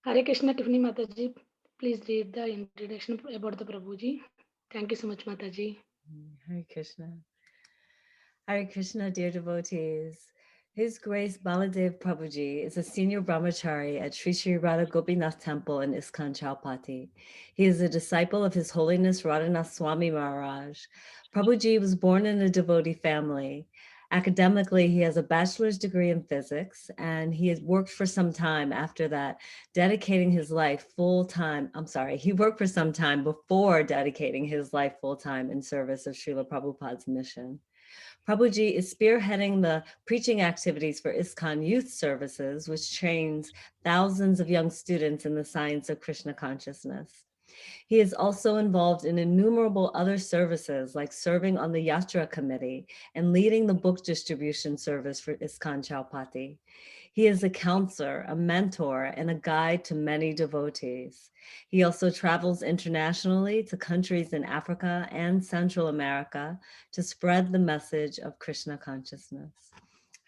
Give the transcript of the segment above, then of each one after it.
Hare Krishna, Tiffany Mataji. Please read the introduction about the Prabhuji. Thank you so much, Mataji. Hare Krishna. Hare Krishna, dear devotees. His Grace Baladev Prabhuji is a senior brahmachari at Sri Sri Radha Gopinath Temple in ISKCON Chowpatty. He is a disciple of His Holiness Radhanath Swami Maharaj. Prabhuji was born in a devotee family. Academically, he has a bachelor's degree in physics, and he has worked for some time after that, dedicating his life full time. I'm sorry, he worked for some time before dedicating his life full time in service of Srila Prabhupada's mission. Prabhuji is spearheading the preaching activities for ISKCON Youth Services, which trains thousands of young students in the science of Krishna consciousness. He is also involved in innumerable other services, like serving on the Yatra Committee and leading the book distribution service for ISKCON Chowpatty. He is a counselor, a mentor, and a guide to many devotees. He also travels internationally to countries in Africa and Central America to spread the message of Krishna consciousness.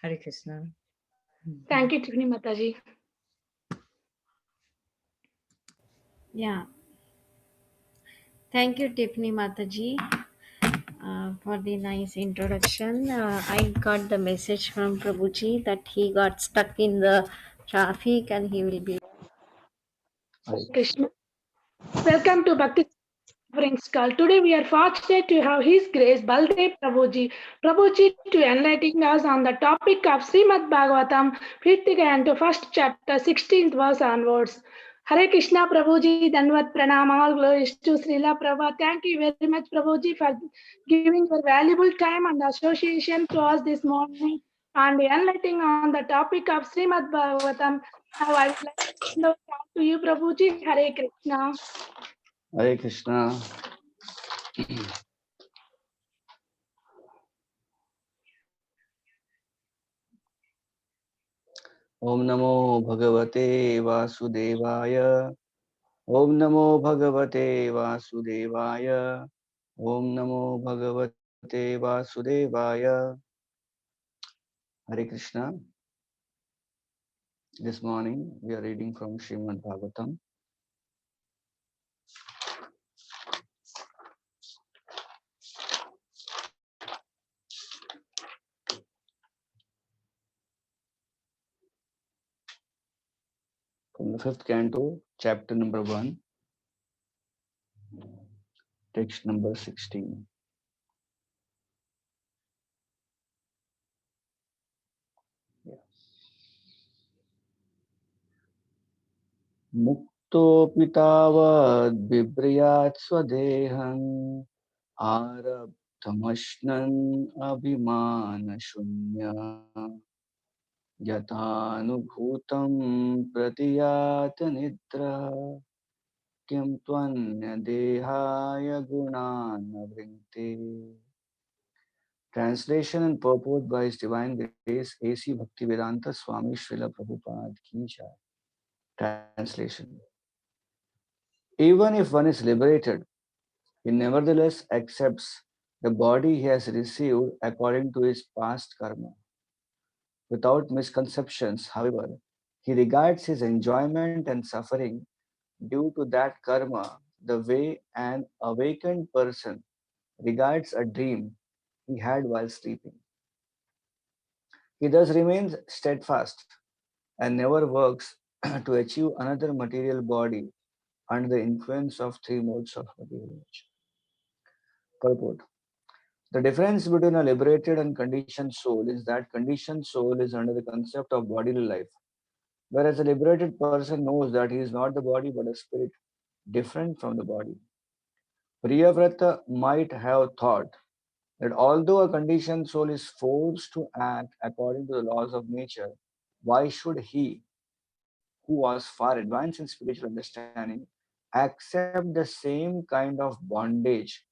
Hare Krishna. Thank you, Tiffany Mataji. Yeah, thank you, Tiffany Mataji, for the nice introduction. I got the message from Prabhuji that he got stuck in the traffic and he will be. Hare Krishna. Welcome to Bhakti Conference Call. Today we are fortunate to have His Grace Baldev Prabhuji to enlighten us on the topic of Srimad Bhagavatam, 5th and 1st chapter, 16th verse onwards. Hare Krishna Prabhuji, Danvat Pranam, all glories to Srila Prabha. Thank you very much Prabhuji for giving your valuable time and association to us this morning and enlightening on the topic of Srimad Bhagavatam. Now I would like to hand over to you Prabhuji. Hare Krishna. Hare Krishna. Om Namo Bhagavate Vasudevaya. Om Namo Bhagavate Vasudevaya. Om Namo Bhagavate Vasudevaya. Hare Krishna. This morning we are reading from Srimad Bhagavatam. From the 5th canto, chapter number 1, text number 16. Mukto pitavad vibriyat swadeham arabdhamashnan abhimana shunya yatanubhutam pratiyat nidra kim tvanya dehaya gunana vrinti. Translation and purport by His Divine Grace A.C. Bhaktivedanta Swami Srila Prabhupada Ki Jai. Translation. Even if one is liberated, he nevertheless accepts the body he has received according to his past karma. Without misconceptions, however, he regards his enjoyment and suffering due to that karma the way an awakened person regards a dream he had while sleeping. He thus remains steadfast and never works to achieve another material body under the influence of three modes of material nature. Purport. The difference between a liberated and conditioned soul is that conditioned soul is under the concept of bodily life, whereas a liberated person knows that he is not the body but a spirit different from the body. Priyavrata might have thought that although a conditioned soul is forced to act according to the laws of nature, why should he, who was far advanced in spiritual understanding, accept the same kind of bondage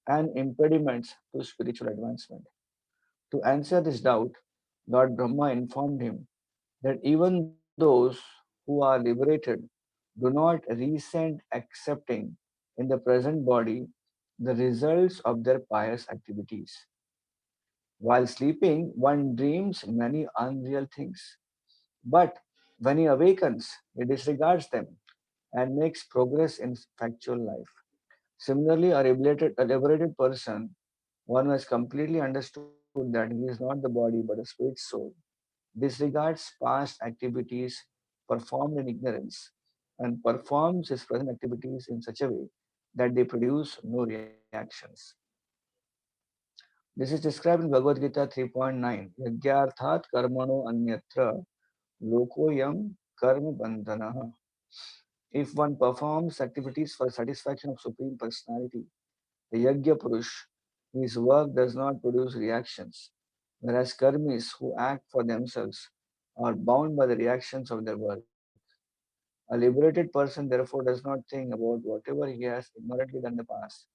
and impediments to spiritual advancement? To answer this doubt, Lord Brahma informed him that even those who are liberated do not resent accepting in the present body the results of their pious activities. While sleeping, one dreams many unreal things. But When he awakens, he disregards them and makes progress in factual life. Similarly, a liberated person, one who has completely understood that he is not the body but a spirit soul, disregards past activities performed in ignorance and performs his present activities in such a way that they produce no reactions. This is described in Bhagavad Gita 3.9. Yagyarthat karmano anyatra lokoyam karma bandhanaha. If one performs activities for satisfaction of Supreme Personality, the Yagya Purush, his work does not produce reactions, whereas karmis who act for themselves are bound by the reactions of their work. A liberated person therefore does not think about whatever he has ignorantly done in the past.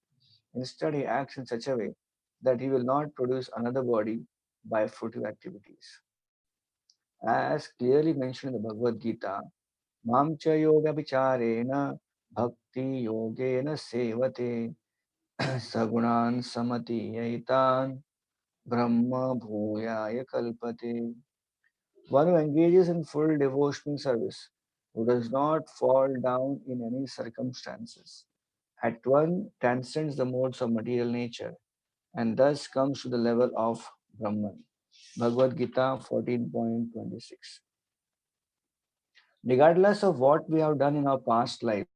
Instead, he acts in such a way that he will not produce another body by fruitive activities. As clearly mentioned in the Bhagavad Gita, Mamcha yoga vicharena bhakti yogena sevate sagunan samati yaitan brahma bhuyaya kalpate. One who engages in full devotional service, who does not fall down in any circumstances, at one transcends the modes of material nature and thus comes to the level of Brahman. Bhagavad Gita 14.26. Regardless of what we have done in our past lives,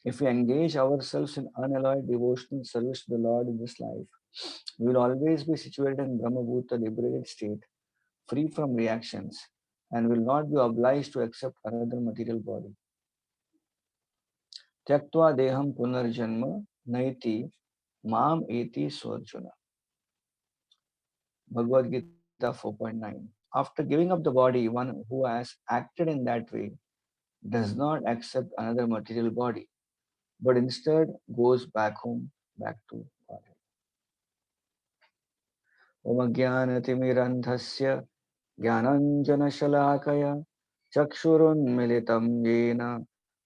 if we engage ourselves in unalloyed devotional service to the Lord in this life, we will always be situated in Brahmabhuta liberated state, free from reactions, and will not be obliged to accept another material body. Tyaktva deham punarjanma naiti mam eti swarjuna. Bhagavad Gita 4.9. After giving up the body, one who has acted in that way does not accept another material body, but instead goes back home, back to Godhead. Om Jnanatimirandhasya Jnananjanashalakaya Chakshurunmilitam Yena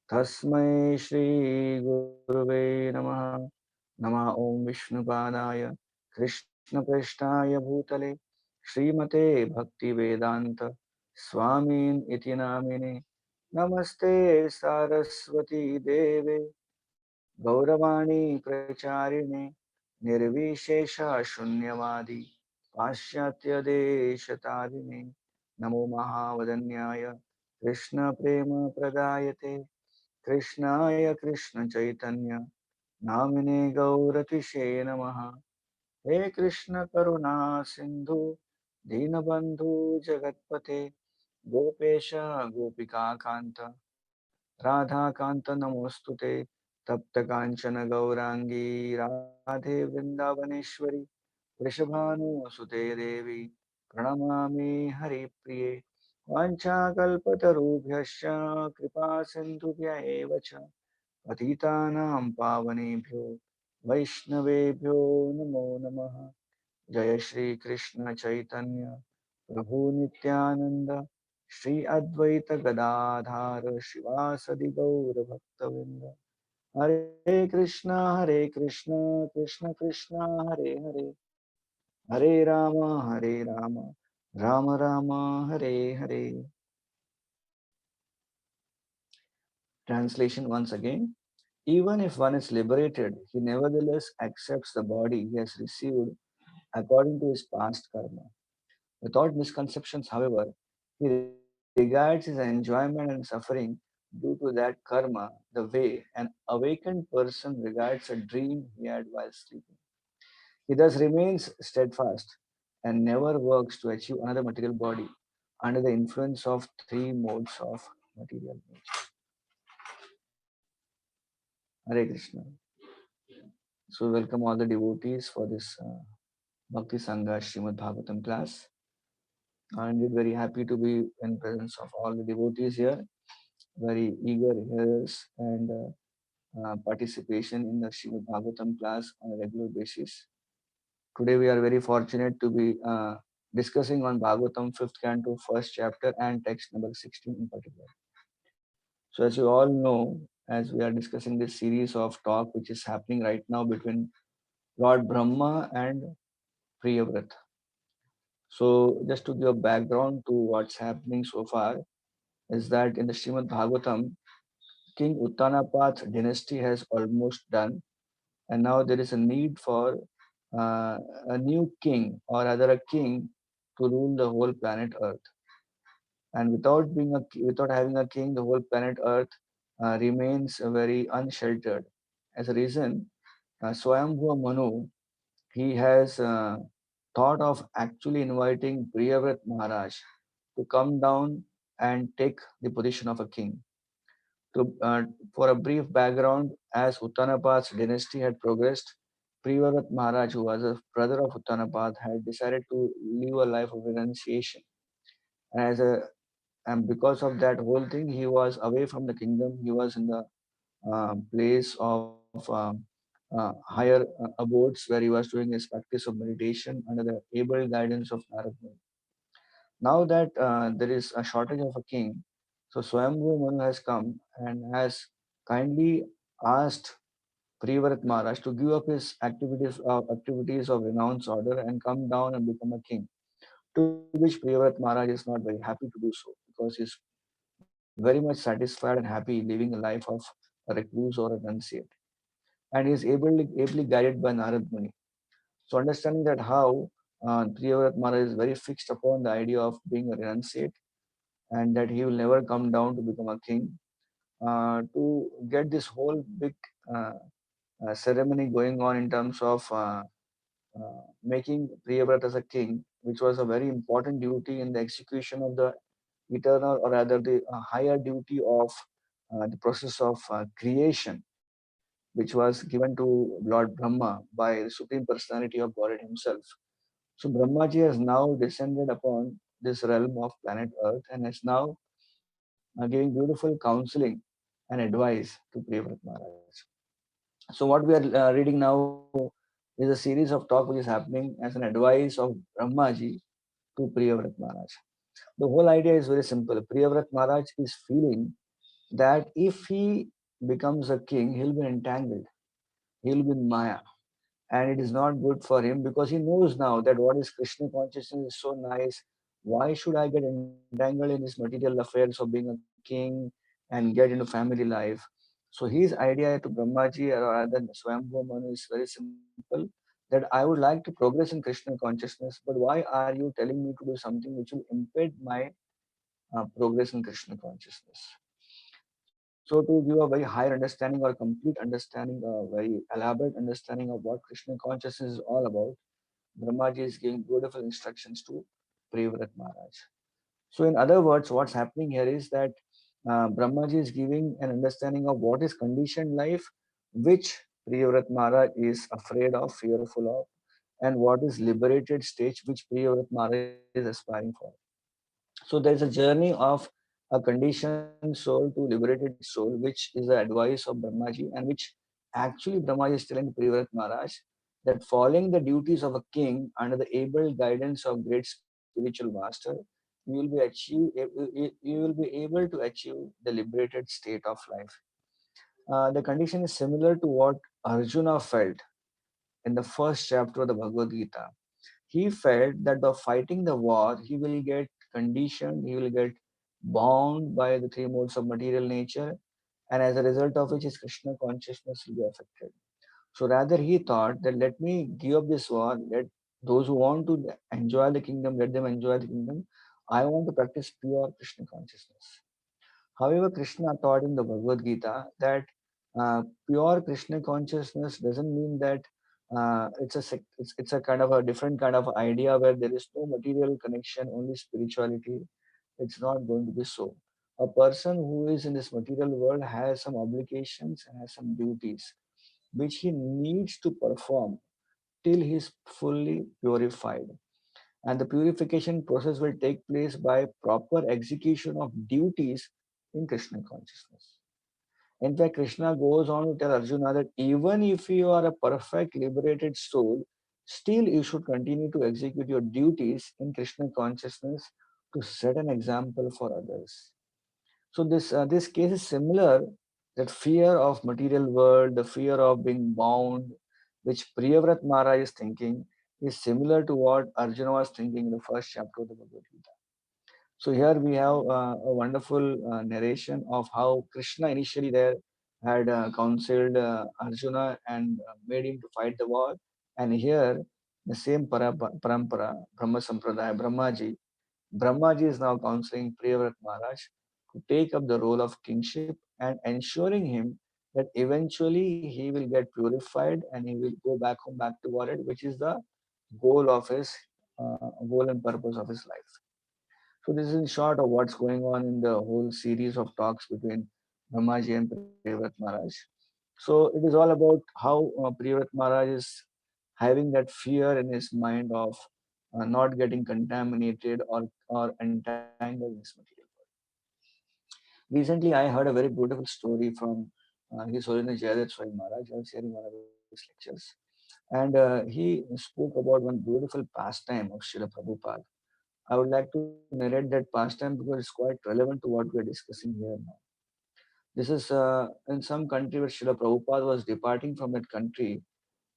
Tasmai Shri Guruve Namaha. Nama Om Vishnupadaya Krishna Preshtaya Bhutale Srimate Bhakti Vedanta Swamin Iti Namine Namaste Saraswati Deve Gauravani Pracharine Nirvishesha Shunyavadi Paschatya Deshatarine Namo Mahavadanyaya Krishna Prema Pradayate Krishnaya Krishna Chaitanya Namine Gauratishe Namaha He Krishna Karuna Sindhu Dinabandhu Jagatpate Gopesha Gopika Kanta Radha Kanta Namostute Tapta Kanchana Gaurangi Radhe Vrindavaneshwari Vrishabhanu Sute Devi Pranamami Hari Priye Vancha Kalpatarubhyascha Kripa Sindhubhya Evacha Patitanam Pavanebhyo Vaishnavebhyo Namo Namaha Jaya Shri Krishna Chaitanya Prabhu Nityananda Shri Advaita Gadadhar Shivasadi Gaura Bhaktavinda Hare Krishna Krishna Krishna Hare Hare Hare Rama Rama Rama Hare Hare. Translation once again. Even if one is liberated, he nevertheless accepts the body he has received according to his past karma. Without misconceptions, however, he regards his enjoyment and suffering due to that karma the way an awakened person regards a dream he had while sleeping. He thus remains steadfast and never works to achieve another material body under the influence of three modes of material nature. Hare Krishna. So, welcome all the devotees for this Bhakti Sangha Srimad Bhagavatam class. I'm very happy to be in presence of all the devotees here, very eager hearers and participation in the Srimad Bhagavatam class on a regular basis. Today we are very fortunate to be discussing on Bhagavatam 5th canto, 1st chapter and text number 16 in particular. So as you all know, as we are discussing this series of talk which is happening right now between Lord Brahma and Priyavrat. So just to give a background to what's happening so far, is that in the Srimad Bhagavatam, King Uttanapad's dynasty has almost done, and now there is a need for a new king, or rather a king, to rule the whole planet Earth. And without having a king, the whole planet Earth remains very unsheltered. As a reason, Swayambhuva Manu, he has thought of actually inviting Priyavrat Maharaj to come down and take the position of a king. To, for a brief background, as Uttanapad's dynasty had progressed, Priyavrat Maharaj, who was a brother of Uttanapad, had decided to live a life of renunciation. And as a and because of that whole thing, he was away from the kingdom. He was in the place of higher abodes where he was doing his practice of meditation under the able guidance of Narad Muni. Now that there is a shortage of a king, so Swayambhu Manu has come and has kindly asked Priyavrat Maharaj to give up his activities of renounce order and come down and become a king. To which Priyavrat Maharaj is not very happy to do so, because he's very much satisfied and happy living a life of a recluse or a renunciate. And he is ably guided by Narad Muni. So understanding that how Priyavrat Maharaj is very fixed upon the idea of being a renunciate, and that he will never come down to become a king, to get this whole big uh, ceremony going on in terms of making Priyavrat as a king, which was a very important duty in the execution of the eternal, or rather the higher duty of the process of creation, which was given to Lord Brahma by the Supreme Personality of Godhead himself. So Brahmaji has now descended upon this realm of planet Earth and is now giving beautiful counseling and advice to Priyavrat Maharaj. So what we are reading now is a series of talk which is happening as an advice of Brahmaji to Priyavrat Maharaj. The whole idea is very simple. Priyavrat Maharaj is feeling that if he becomes a king, he'll be entangled. He'll be in Maya. And it is not good for him, because he knows now that what is Krishna consciousness is so nice. Why should I get entangled in his material affairs of being a king and get into family life? So his idea to Brahmaji, or rather Swayambhu Manu, is very simple, that I would like to progress in Krishna consciousness, but why are you telling me to do something which will impede my progress in Krishna consciousness? So to give a very higher understanding or complete understanding, a very elaborate understanding of what Krishna consciousness is all about, Brahmaji is giving beautiful instructions to Priyavrat Maharaj. So in other words, what's happening here is that Brahmaji is giving an understanding of what is conditioned life, which Priyavrat Maharaj is afraid of, fearful of, and what is liberated stage, which Priyavrat Maharaj is aspiring for. So there is a journey of a conditioned soul to liberated soul, which is the advice of Brahmaji, and which actually Brahmaji is telling Priyavrat Maharaj that following the duties of a king under the able guidance of great spiritual master, you will be able to achieve the liberated state of life. The condition is similar to what Arjuna felt in the first chapter of the Bhagavad Gita. He felt that by fighting the war, he will get conditioned, he will get bound by the three modes of material nature, and as a result of which his Krishna consciousness will be affected. So rather, he thought that let me give up this war, let those who want to enjoy the kingdom, let them enjoy the kingdom. I want to practice pure Krishna consciousness. However, Krishna taught in the Bhagavad Gita that pure Krishna consciousness doesn't mean that it's a kind of a different kind of idea where there is no material connection, only spirituality. It's not going to be so. A person who is in this material world has some obligations and has some duties which he needs to perform till he is fully purified. And the purification process will take place by proper execution of duties in Krishna consciousness. In fact, Krishna goes on to tell Arjuna that even if you are a perfect liberated soul, still you should continue to execute your duties in Krishna consciousness to set an example for others. So this case is similar. That fear of material world, the fear of being bound, which Priyavrat Maharaj is thinking, is similar to what Arjuna was thinking in the first chapter of the Bhagavad Gita. So here we have a wonderful narration of how Krishna initially there had counseled Arjuna and made him to fight the war. And here the same parampara, Brahma Sampradaya, Brahmaji is now counseling Priyavrat Maharaj to take up the role of kingship and ensuring him that eventually he will get purified and he will go back home, back to Godhead, which is the goal of his goal and purpose of his life. So this is in short of what's going on in the whole series of talks between Brahmaji and Priyavrat Maharaj. So it is all about how Priyavrat Maharaj is having that fear in his mind of not getting contaminated or entangled in this material world. Recently, I heard a very beautiful story from His Holiness Jayadev Swami Maharaj. I was hearing one of his lectures. And he spoke about one beautiful pastime of Srila Prabhupada. I would like to narrate that pastime because it's quite relevant to what we are discussing here now. This is in some country where Srila Prabhupada was departing from that country,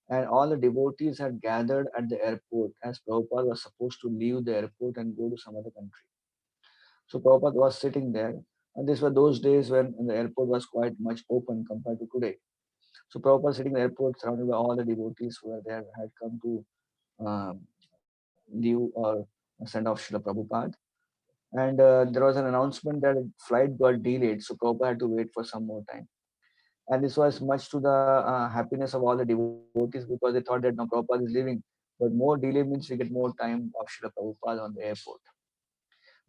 and all the devotees had gathered at the airport as Prabhupada was supposed to leave the airport and go to some other country. So Prabhupada was sitting there, and these were those days when the airport was quite much open compared to today. So Prabhupada sitting in the airport surrounded by all the devotees who were there, had come to um, leave or send off Srila Prabhupada. And there was an announcement that a flight got delayed, so Prabhupada had to wait for some more time. And this was much to the happiness of all the devotees because they thought that now Prabhupada is leaving. But more delay means we get more time of Srila Prabhupada on the airport.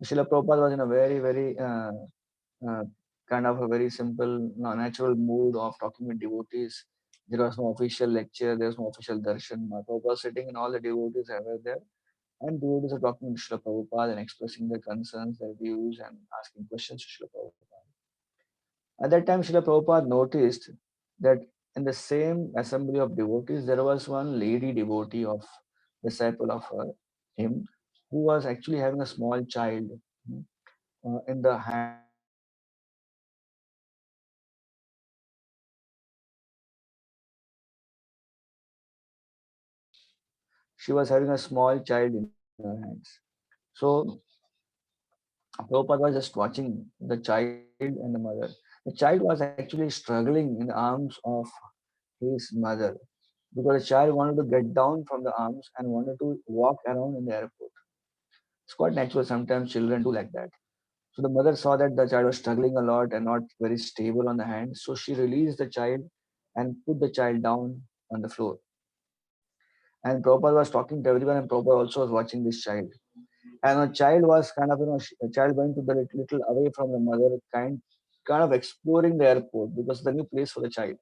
Srila Prabhupada was in a very, very uh, kind of a very simple, natural mood of talking with devotees. There was no official lecture, there was no official darshan. Prabhupada was sitting and all the devotees were there. And devotees are talking to Srila Prabhupada and expressing their concerns, their views, and asking questions to Srila Prabhupada. At that time, Srila Prabhupada noticed that in the same assembly of devotees, there was one lady devotee of disciple of him who was actually having a small child in the hands. She was having a small child in her hands. So Prabhupada was just watching the child and the mother. The child was actually struggling in the arms of his mother because the child wanted to get down from the arms and wanted to walk around in the airport. It's quite natural. Sometimes children do like that. So the mother saw that the child was struggling a lot and not very stable on the hand. So she released the child and put the child down on the floor. And Prabhupada was talking to everyone, and Prabhupada also was watching this child. And the child was kind of, the child went to the little away from the mother, kind of exploring the airport because it's a new place for the child.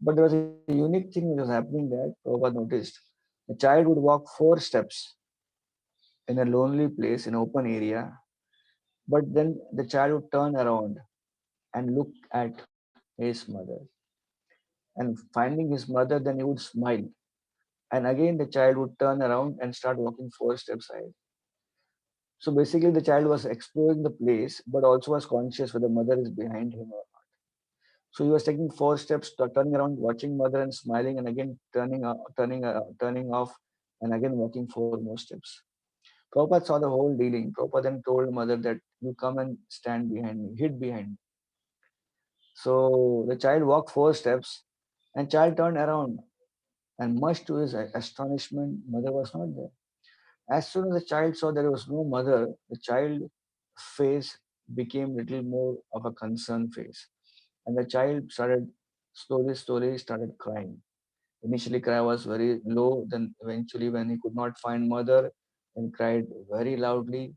But there was a unique thing which was happening there. Prabhupada noticed the child would walk 4 steps in a lonely place in open area, but then the child would turn around and look at his mother. And finding his mother, then he would smile. And again, the child would turn around and start walking 4 steps ahead. So basically, the child was exploring the place, but also was conscious whether mother is behind him or not. So he was taking 4 steps, turning around, watching mother and smiling, and again turning off, and again walking 4 more steps. Prabhupada saw the whole dealing. Prabhupada then told mother that you come and stand behind me, hid behind me. So the child walked 4 steps, and child turned around, and much to his astonishment, mother was not there. As soon as the child saw there was no mother, the child face became little more of a concerned face, and the child started slowly started crying. Initially, cry was very low. Then eventually, when he could not find mother, then cried very loudly.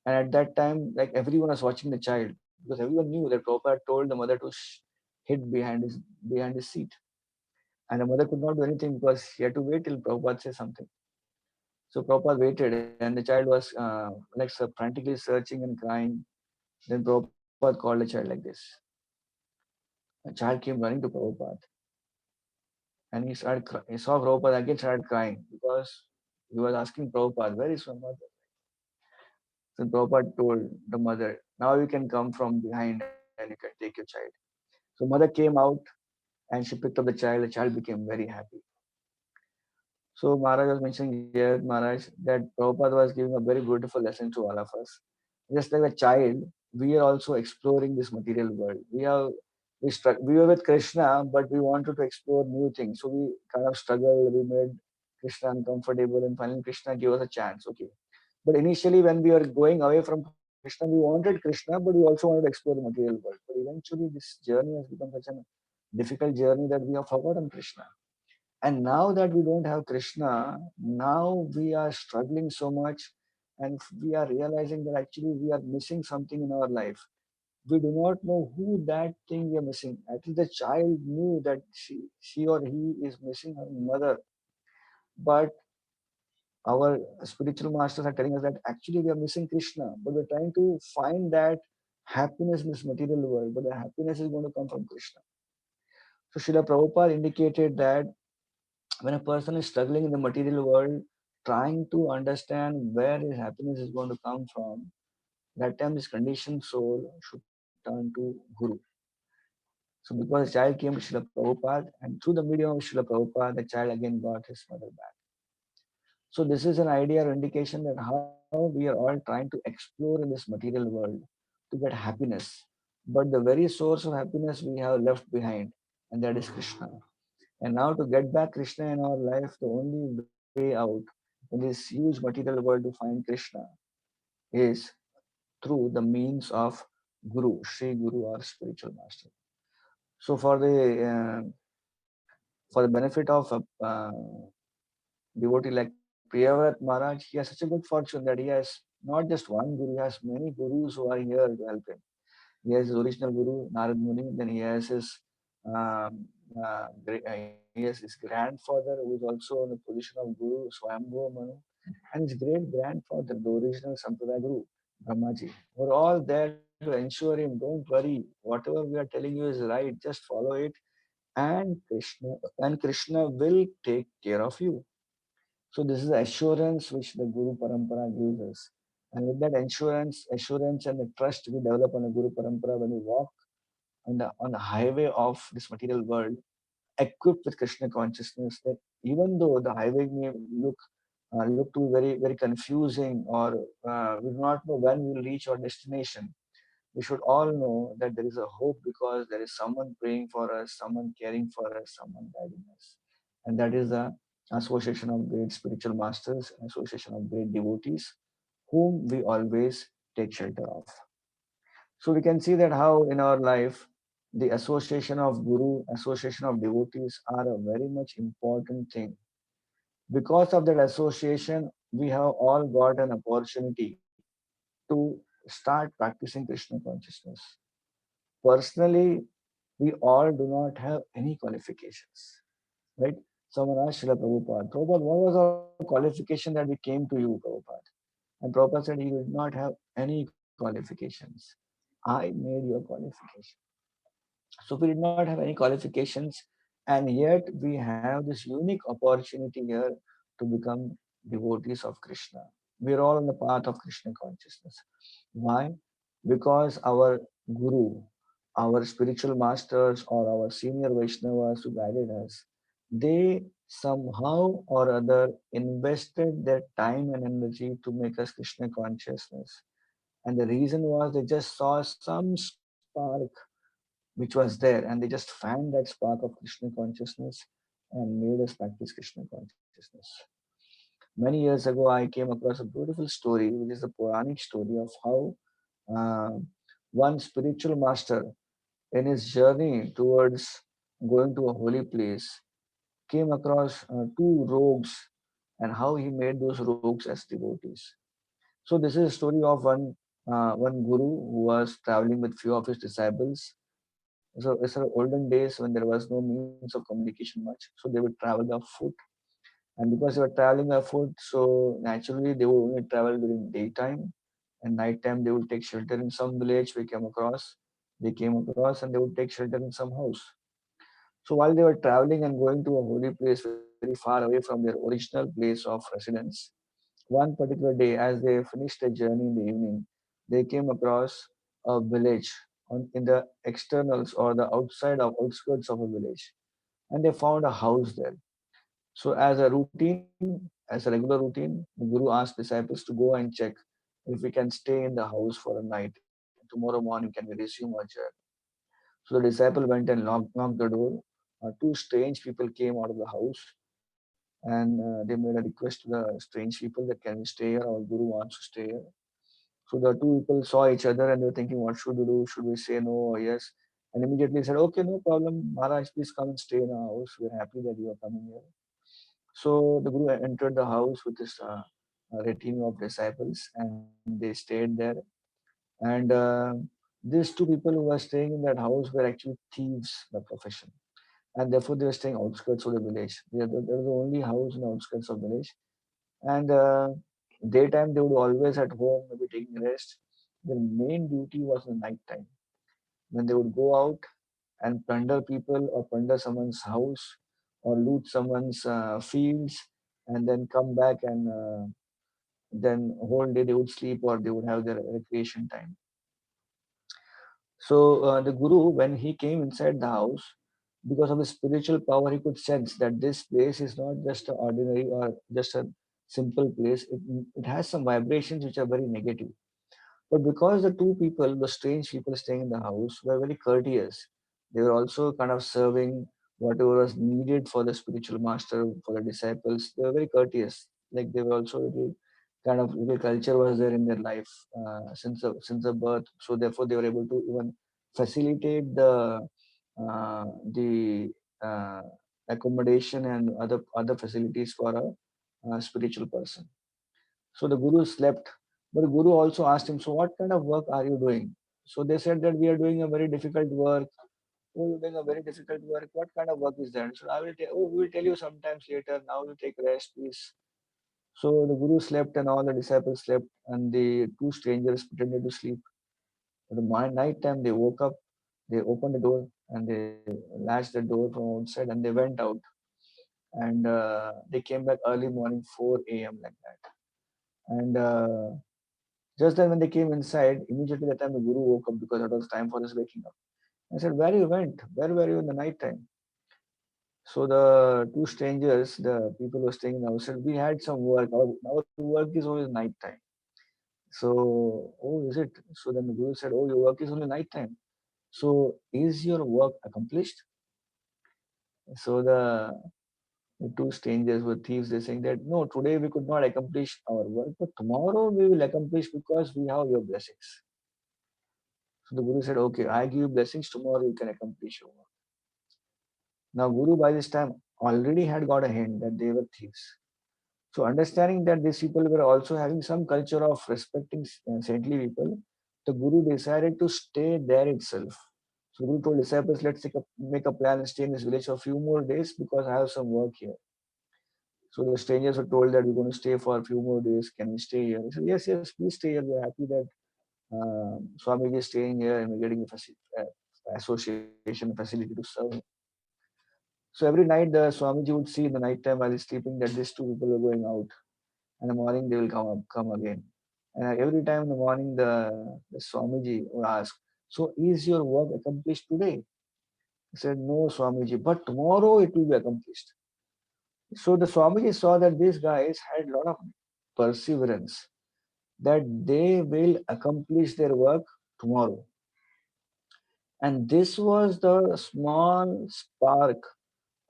And at that time, like everyone was watching the child because everyone knew that Prabhupada told the mother to hid behind his seat, and the mother could not do anything because she had to wait till Prabhupada says something. So Prabhupada waited, and the child was frantically searching and crying. Then Prabhupada called the child like this. The child came running to Prabhupada, and he saw Prabhupada again started crying because he was asking Prabhupada, "Where is my mother?" So Prabhupada told the mother, "Now you can come from behind and you can take your child." So mother came out and she picked up the child. The child became very happy. So Maharaj was mentioning here, Maharaj, that Prabhupada was giving a very beautiful lesson to all of us. Just like a child, we are also exploring this material world. We were with Krishna, but we wanted to explore new things. So we kind of struggled. We made Krishna uncomfortable, and finally Krishna gave us a chance. Okay, but initially when we were going away from Krishna, we wanted Krishna, but we also wanted to explore the material world. But eventually, this journey has become such a difficult journey that we have forgotten Krishna. And now that we don't have Krishna, now we are struggling so much, and we are realizing that actually we are missing something in our life. We do not know who that thing we are missing. At least the child knew that she or he is missing her mother. But our spiritual masters are telling us that actually we are missing Krishna, but we're trying to find that happiness in this material world, but the happiness is going to come from Krishna. So Srila Prabhupada indicated that when a person is struggling in the material world, trying to understand where his happiness is going to come from, that time his conditioned soul should turn to Guru. So because the child came to Srila Prabhupada, and through the medium of Srila Prabhupada, the child again got his mother back. So this is an idea or indication that how we are all trying to explore in this material world to get happiness. But the very source of happiness we have left behind, and that is Krishna. And now to get back Krishna in our life, the only way out in this huge material world to find Krishna is through the means of Guru, Sri Guru or spiritual master. So for the benefit of a devotee like Priyavrat Maharaj, he has such a good fortune that he has not just one guru, he has many gurus who are here to help him. He has his original guru, Narad Muni, then he has his he has his grandfather who is also in the position of Guru, Swayambhu Manu, and his great grandfather, the original Sampradaya Guru, Brahmaji. We're all there to ensure him, don't worry, whatever we are telling you is right, just follow it, and Krishna will take care of you. So this is the assurance which the Guru Parampara gives us. And with that assurance and the trust we develop on the Guru Parampara when we walk on the highway of this material world, equipped with Krishna consciousness, that even though the highway may look to be very confusing, or we do not know when we will reach our destination, we should all know that there is a hope because there is someone praying for us, someone caring for us, someone guiding us. And that is the association of great spiritual masters, association of great devotees, whom we always take shelter of. So we can see that how in our life, the association of Guru, association of devotees are a very much important thing. Because of that association, we have all got an opportunity to start practicing Krishna consciousness. Personally, we all do not have any qualifications, right? Someone asked Srila Prabhupada, Prabhupada, what was our qualification that we came to you, Prabhupada? And Prabhupada said, he did not have any qualifications. I made your qualification. So we did not have any qualifications, and yet we have this unique opportunity here to become devotees of Krishna. We are all on the path of Krishna consciousness. Why? Because our Guru, our spiritual masters, or our senior Vaishnavas who guided us, they somehow or other invested their time and energy to make us Krishna consciousness. And the reason was they just saw some spark which was there, and they just fanned that spark of Krishna consciousness and made us practice Krishna consciousness. Many years ago, I came across a beautiful story, which is the Puranic story of how uh, one spiritual master, in his journey towards going to a holy place, came across two rogues and how he made those rogues as devotees. So this is a story of one guru who was traveling with few of his disciples. So it's the olden days when there was no means of communication much, so they would travel by foot. And because they were traveling by foot, so naturally they would only travel during daytime, and nighttime they would take shelter in some village we came across. They came across and they would take shelter in some house. So while they were traveling and going to a holy place very far away from their original place of residence, one particular day, as they finished their journey in the evening, they came across a village in the externals or the outside of outskirts of a village, and they found a house there. So as a regular routine, the Guru asked disciples to go and check if we can stay in the house for a night. Tomorrow morning, can we resume our journey? So the disciple went and knocked the door. Two strange people came out of the house, and they made a request to the strange people that can we stay here? Our guru wants to stay here. So the two people saw each other and they were thinking, what should we do? Should we say no or yes? And immediately said, okay, no problem, Maharaj, please come and stay in our house. We're happy that you are coming here. So the Guru entered the house with his retinue of disciples, and they stayed there. And these two people who were staying in that house were actually thieves by profession, and therefore they were staying outskirts of the village. They were the only house in the outskirts of the village, and daytime they would always at home, maybe taking rest. Their main duty was in the night time when they would go out and plunder people or plunder someone's house or loot someone's fields and then come back and then whole day they would sleep or they would have their recreation time. So the guru, when he came inside the house, because of his spiritual power, he could sense that this place is not just an ordinary or just a simple place. It has some vibrations which are very negative. But because the two people, the strange people staying in the house, were very courteous, they were also kind of serving whatever was needed for the spiritual master, for the disciples. They were very courteous. Like they were also little kind of little culture was there in their life since the birth. So therefore, they were able to even facilitate the uh, accommodation and other facilities for a spiritual person. So the guru slept, but the guru also asked him, so what kind of work are you doing? So they said that we are doing a very difficult work. Oh, you're doing a very difficult work. What kind of work is that? So I will tell, oh, we will tell you sometimes later. Now you take rest, please. So the guru slept and all the disciples slept and the two strangers pretended to sleep. At the night time, they woke up, they opened the door and they latched the door from outside and they went out. And they came back early morning, 4 a.m. like that. And just then when they came inside, immediately that time the guru woke up because it was time for his waking up. I said, where you went? Where were you in the night time? So the two strangers, the people who were staying in the house said, we had some work. Our work is always night time. So, oh, is it? So then the guru said, oh, your work is only night time. So is your work accomplished? So the two strangers were thieves. They're saying that no, today we could not accomplish our work, but tomorrow we will accomplish because we have your blessings. So the Guru said, okay, I give you blessings, tomorrow you can accomplish your work. Now, Guru by this time already had got a hint that they were thieves. So, understanding that these people were also having some culture of respecting saintly people, the Guru decided to stay there itself. So, Guru told disciples, let's make a plan and stay in this village for a few more days because I have some work here. So, the strangers were told that we're going to stay for a few more days. Can we stay here? He said, yes, yes, please stay here. We're happy that Swamiji is staying here and we're getting association facility to serve. So every night the Swamiji would see in the night time while he's sleeping that these two people are going out. And in the morning they will come again. And every time in the morning the Swamiji would ask, so is your work accomplished today? He said, no, Swamiji, but tomorrow it will be accomplished. So the Swamiji saw that these guys had a lot of perseverance, that they will accomplish their work tomorrow. And this was the small spark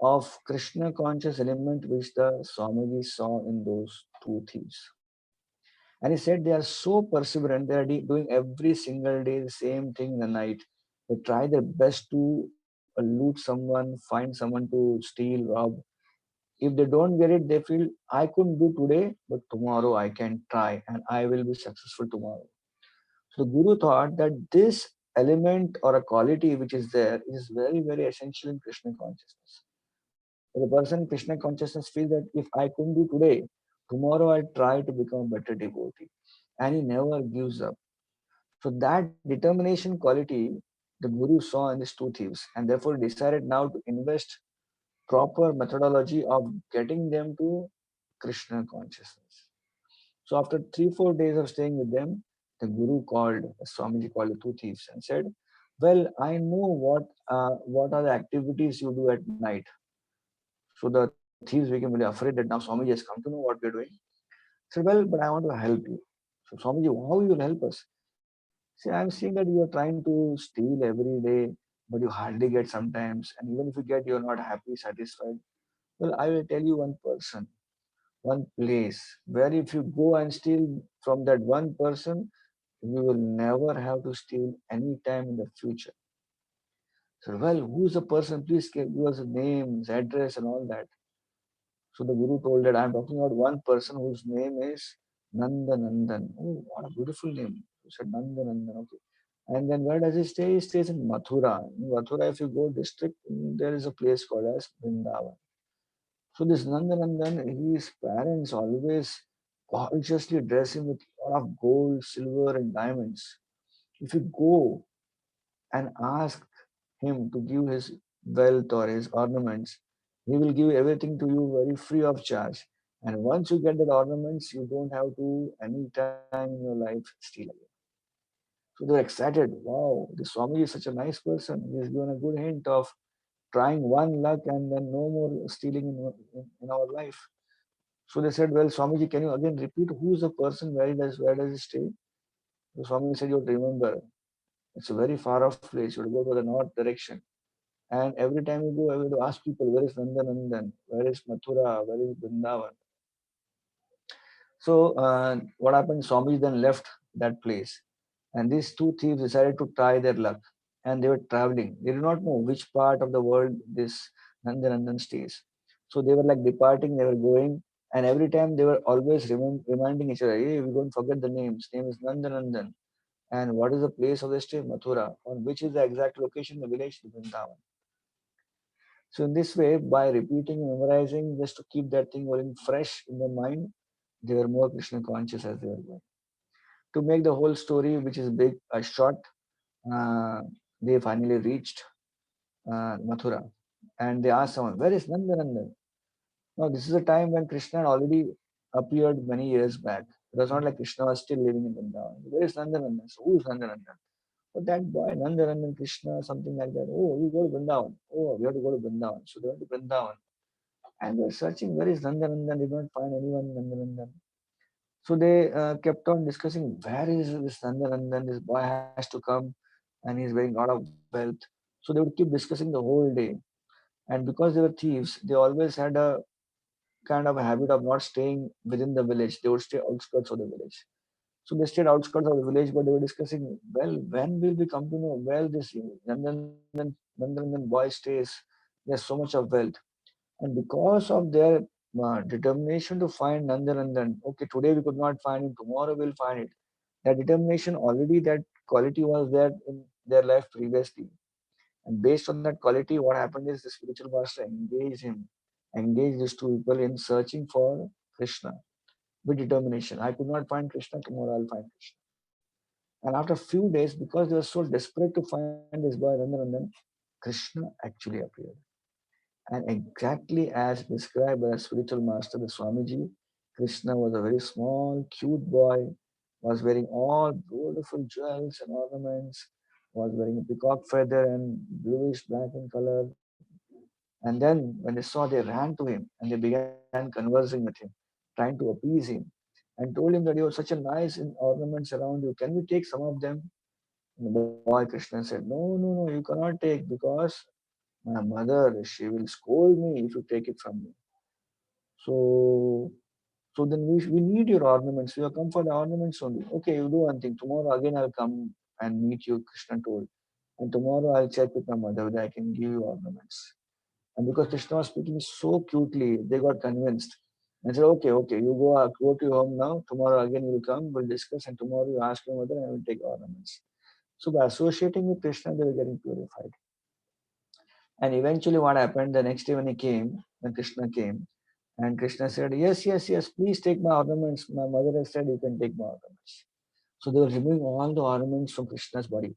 of Krishna conscious element which the Swamiji saw in those two thieves. And he said they are so perseverant, they are doing every single day the same thing in the night. They try their best to loot someone, find someone to steal, rob. If they don't get it, they feel, I couldn't do today, but tomorrow I can try and I will be successful tomorrow. So the Guru thought that this element or a quality which is there is very, very essential in Krishna consciousness. The person in Krishna consciousness feels that if I couldn't do today, tomorrow I'll try to become a better devotee. And he never gives up. So that determination quality the Guru saw in these two thieves, and therefore decided now to invest proper methodology of getting them to Krishna consciousness. So after 3-4 days of staying with them, the Guru called, Swamiji called the two thieves and said, well, I know what are the activities you do at night. So the thieves became really afraid that now Swamiji has come to know what we're doing. He said, well, but I want to help you. So Swamiji, how you will help us? See, I'm seeing that you are trying to steal every day, but you hardly get sometimes. And even if you get, you're not happy, satisfied. Well, I will tell you one person, one place where if you go and steal from that one person, you will never have to steal any time in the future. So, well, who's the person? Please give us a name, his address, and all that. So the Guru told that I'm talking about one person whose name is Nanda Nandan. Oh, what a beautiful name. He said Nanda Nandan. Okay. And then where does he stay? He stays in Mathura. In Mathura, if you go district, there is a place called as Vrindavan. So this Nanda Nandan, his parents always gorgeously dress him with a lot of gold, silver, and diamonds. If you go and ask him to give his wealth or his ornaments, he will give everything to you very free of charge. And once you get that ornaments, you don't have to any time in your life steal again. So they're excited. Wow, the Swami is such a nice person. He's given a good hint of trying one luck and then no more stealing in our life. So they said, well, Swamiji, can you again repeat who's the person, where does he stay? The Swami said, you have to remember, it's a very far off place. You have to go to the north direction. And every time you go, I will ask people, where is Nandanandan? Where is Mathura? Where is Vrindavan? So what happened? Swami then left that place. And these two thieves decided to try their luck. And they were traveling. They did not know which part of the world this Nandanandan stays. So they were like departing, they were going. And every time they were always reminding each other, hey, we don't forget the names. Name is Nandanandan. And what is the place of the stay? Mathura. On which is the exact location, the village, Vrindavan. So in this way, by repeating and memorizing, just to keep that thing going fresh in the mind, they were more Krishna conscious as they were going. To make the whole story, which is big, short, uh, they finally reached Mathura, and they asked someone, "Where is Nandanandan?" Now this is a time when Krishna had already appeared many years back. It was not like Krishna was still living in Vrindavan. Where is Nandanandan? So who is Nandanandan? But that boy, Nandanandan Krishna, something like that. Oh, we go to Vrindavan. Oh, we have to go to Vrindavan. So they went to Vrindavan. And they were searching, where is Nandanandan? Did not find anyone Nandanandan. So they kept on discussing, where is this Nandanandan? This boy has to come and he's wearing a lot of wealth. So they would keep discussing the whole day. And because they were thieves, they always had a kind of a habit of not staying within the village. They would stay outskirts of the village. So they stayed outskirts of the village, but they were discussing, well, when will we come to know where this Nandanandan boy stays? There's so much of wealth. And because of their determination to find Nandanandan, okay, today we could not find him, tomorrow we'll find it. That determination, already that quality was there in their life previously. And based on that quality, what happened is the spiritual master engaged these two people in searching for Krishna with determination. I could not find Krishna, tomorrow I'll find Krishna. And after a few days, because they were so desperate to find this boy Nandanandan, Krishna actually appeared. And exactly as described by the spiritual master, the Swamiji, Krishna was a very small, cute boy, was wearing all beautiful jewels and ornaments, was wearing a peacock feather and bluish black in color. And then when they saw, they ran to him and they began conversing with him, trying to appease him, and told him that you have such a nice ornaments around you. Can we take some of them? And the boy Krishna said, no, no, no, you cannot take because my mother, she will scold me if you take it from me. So, so then we need your ornaments. We have come for the ornaments only. Okay, you do one thing. Tomorrow again I'll come and meet you, Krishna told. And tomorrow I'll check with my mother whether I can give you ornaments. And because Krishna was speaking so cutely, they got convinced. And said, okay, okay, you go to your home now. Tomorrow again you will come, we'll discuss, and tomorrow you ask your mother and I will take ornaments. So by associating with Krishna, they were getting purified. And eventually, what happened the next day when Krishna came, and Krishna said, yes, yes, yes, please take my ornaments. My mother has said you can take my ornaments. So they were removing all the ornaments from Krishna's body.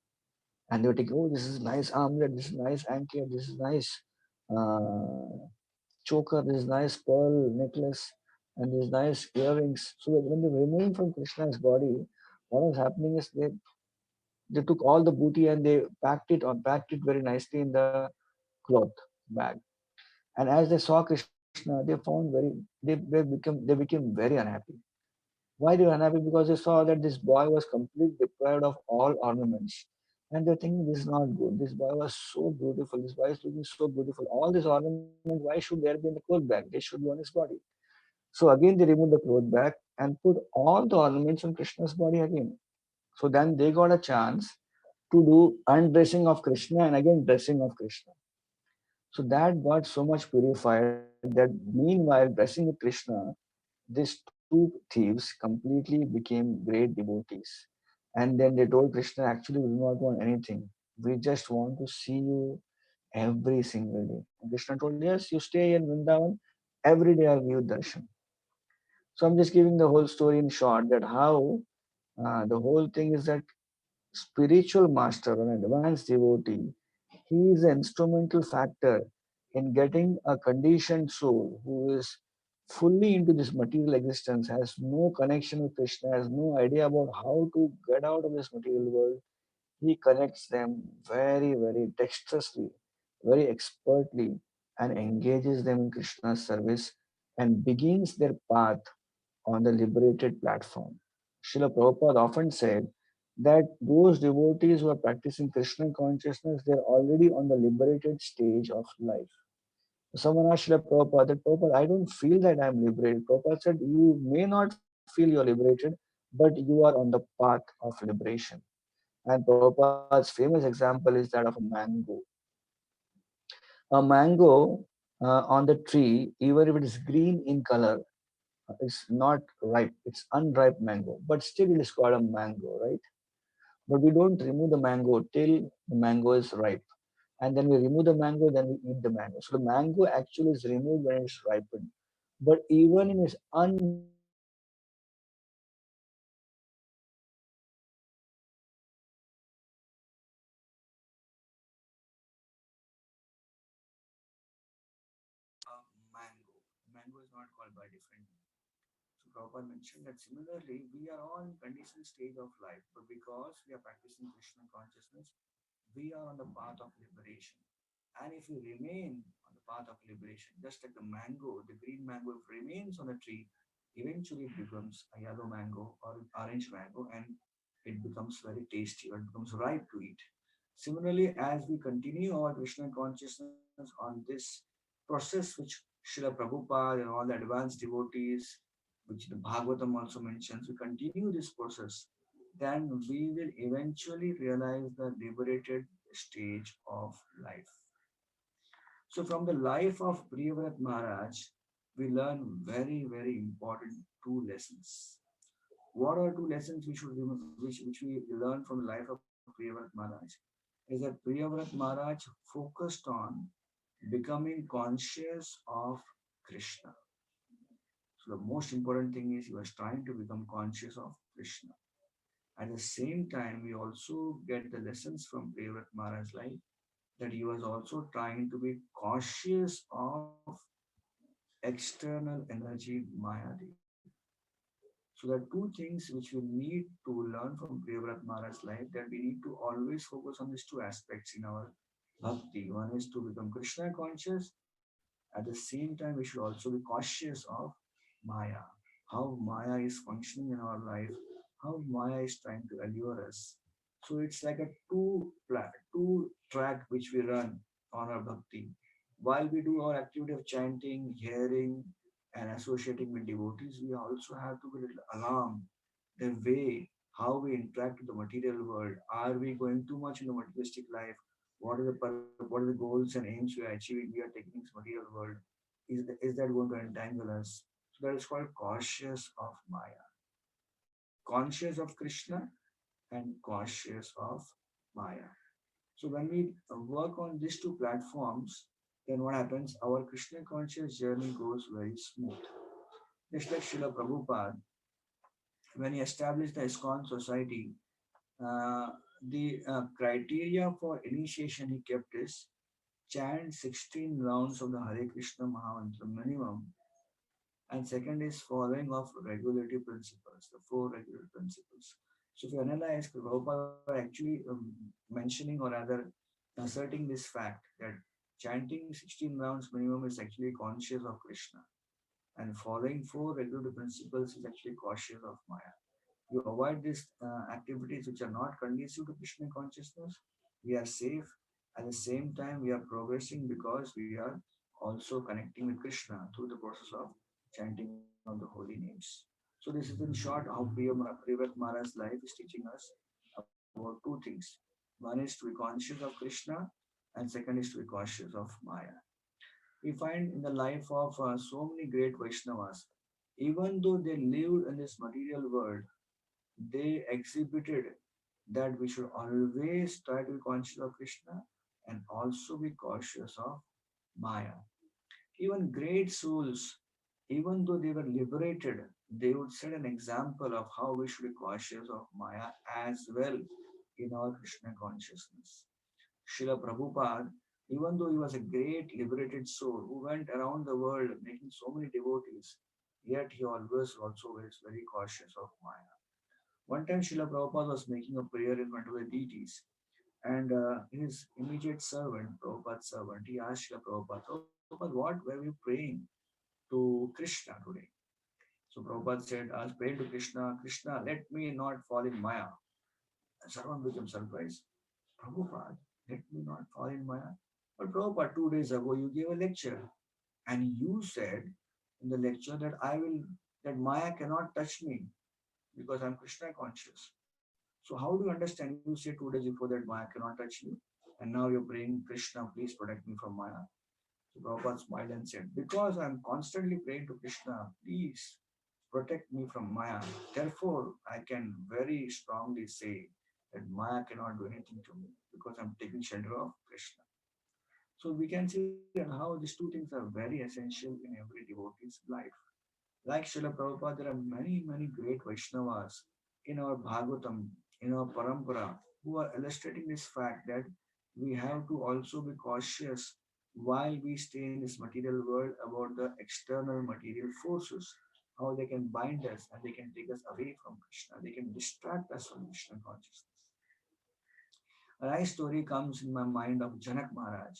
And they were taking, oh, this is nice armlet, this is nice anklet, this is nice choker, this is nice pearl necklace, and these nice earrings. So when they were removing from Krishna's body, what was happening is they took all the booty and they packed it very nicely in the cloth bag. And as they saw Krishna, they found they became very unhappy. Why they were unhappy? Because they saw that this boy was completely deprived of all ornaments. And they're thinking this is not good. This boy was so beautiful. This boy is looking so beautiful. All these ornaments, why should there be in the cloth bag? They should be on his body. So again, they removed the cloth bag and put all the ornaments on Krishna's body again. So then they got a chance to do undressing of Krishna and again dressing of Krishna. So that got so much purified that meanwhile dressing with Krishna, these two thieves completely became great devotees. And then they told Krishna, actually, we do not want anything. We just want to see you every single day. And Krishna told, yes, you stay in Vrindavan, every day I'll give you darshan. So I'm just giving the whole story in short that how the whole thing is that spiritual master, an advanced devotee, he is an instrumental factor in getting a conditioned soul who is fully into this material existence, has no connection with Krishna, has no idea about how to get out of this material world. He connects them very, very dexterously, very expertly, and engages them in Krishna's service and begins their path on the liberated platform. Srila Prabhupada often said that those devotees who are practicing Krishna consciousness, they're already on the liberated stage of life. Someone asked Srila Prabhupada that, Prabhupada, I don't feel that I'm liberated. Prabhupada said, you may not feel you're liberated, but you are on the path of liberation. And Prabhupada's famous example is that of a mango. A mango on the tree, even if it is green in color, it's not ripe, it's unripe mango, but still it is called a mango, right? But we don't remove the mango till the mango is ripe. And then we remove the mango, then we eat the mango. So the mango actually is removed when it's ripened. But even in its unripe stage, mango. Mango is not called by different name. So Prabhupada mentioned that similarly, we are all in conditioned stage of life, but because we are practicing Krishna consciousness, we are on the path of liberation. And if we remain on the path of liberation, just like the mango, the green mango, if remains on the tree, eventually it becomes a yellow mango or an orange mango and it becomes very tasty or it becomes ripe to eat. Similarly, as we continue our Krishna consciousness on this process, which Srila Prabhupada and all the advanced devotees, which the Bhagavatam also mentions, we continue this process, then we will eventually realize the liberated stage of life. So from the life of Priyavrat Maharaj, we learn very, very important two lessons. What are two lessons which we learn from the life of Priyavrat Maharaj? Is that Priyavrat Maharaj focused on becoming conscious of Krishna. So the most important thing is he was trying to become conscious of Krishna. At the same time, we also get the lessons from Priyavrat Maharaj's life that he was also trying to be cautious of external energy Mayadi. So there are two things which we need to learn from Priyavrat Maharaj's life, that we need to always focus on these two aspects in our bhakti. One is to become Krishna conscious. At the same time, we should also be cautious of Maya, how Maya is functioning in our life, how Maya is trying to allure us. So it's like a two track which we run on our bhakti. While we do our activity of chanting, hearing, and associating with devotees, we also have to be a little alarmed the way how we interact with the material world. Are we going too much in the materialistic life? What are the goals and aims we are achieving? We are taking this material world. Is that going to entangle us? So that is called cautious of Maya, conscious of Krishna, and cautious of Maya. So when we work on these two platforms, then what happens? Our Krishna conscious journey goes very smooth. Just like Srila Prabhupada, when he established the ISKCON society, uh, the criteria for initiation he kept is chant 16 rounds of the Hare Krishna Mahamantra minimum. And second is following of regulatory principles, the four regulatory principles. So if you analyze, Prabhupada actually mentioning or rather asserting this fact that chanting 16 rounds minimum is actually conscious of Krishna. And following four regulative principles is actually cautious of Maya. You avoid these activities which are not conducive to Krishna consciousness. We are safe. At the same time, we are progressing because we are also connecting with Krishna through the process of chanting of the holy names. So this is in short how Priyavat Maharaj's life is teaching us about two things. One is to be conscious of Krishna, and second is to be cautious of Maya. We find in the life of so many great Vaishnavas, even though they lived in this material world, they exhibited that we should always try to be conscious of Krishna and also be cautious of Maya. Even great souls, even though they were liberated, they would set an example of how we should be cautious of Maya as well in our Krishna consciousness. Srila Prabhupada, even though he was a great liberated soul who went around the world making so many devotees, yet he always also was very cautious of Maya. One time, Srila Prabhupada was making a prayer in front of the deities, and his immediate servant, Prabhupada's servant, he asked Srila Prabhupada, Prabhupada, what were you praying to Krishna today? So Prabhupada said, I was praying to Krishna, Krishna, let me not fall in Maya. And Sarvan became surprised. Prabhupada, let me not fall in Maya. But Prabhupada, 2 days ago, you gave a lecture, and you said in the lecture that that Maya cannot touch me because I'm Krishna conscious. So how do you understand? You say 2 days before that Maya cannot touch you, and now you're praying, Krishna, please protect me from Maya. So Prabhupada smiled and said, because I'm constantly praying to Krishna, please protect me from Maya. Therefore, I can very strongly say that Maya cannot do anything to me because I'm taking shelter of Krishna. So we can see that how these two things are very essential in every devotee's life. Like Srila Prabhupada, there are many, many great Vaishnavas in our Bhagavatam, in our Parampara, who are illustrating this fact that we have to also be cautious while we stay in this material world about the external material forces, how they can bind us and they can take us away from Krishna, they can distract us from Krishna consciousness. A nice story comes in my mind of Janak Maharaj.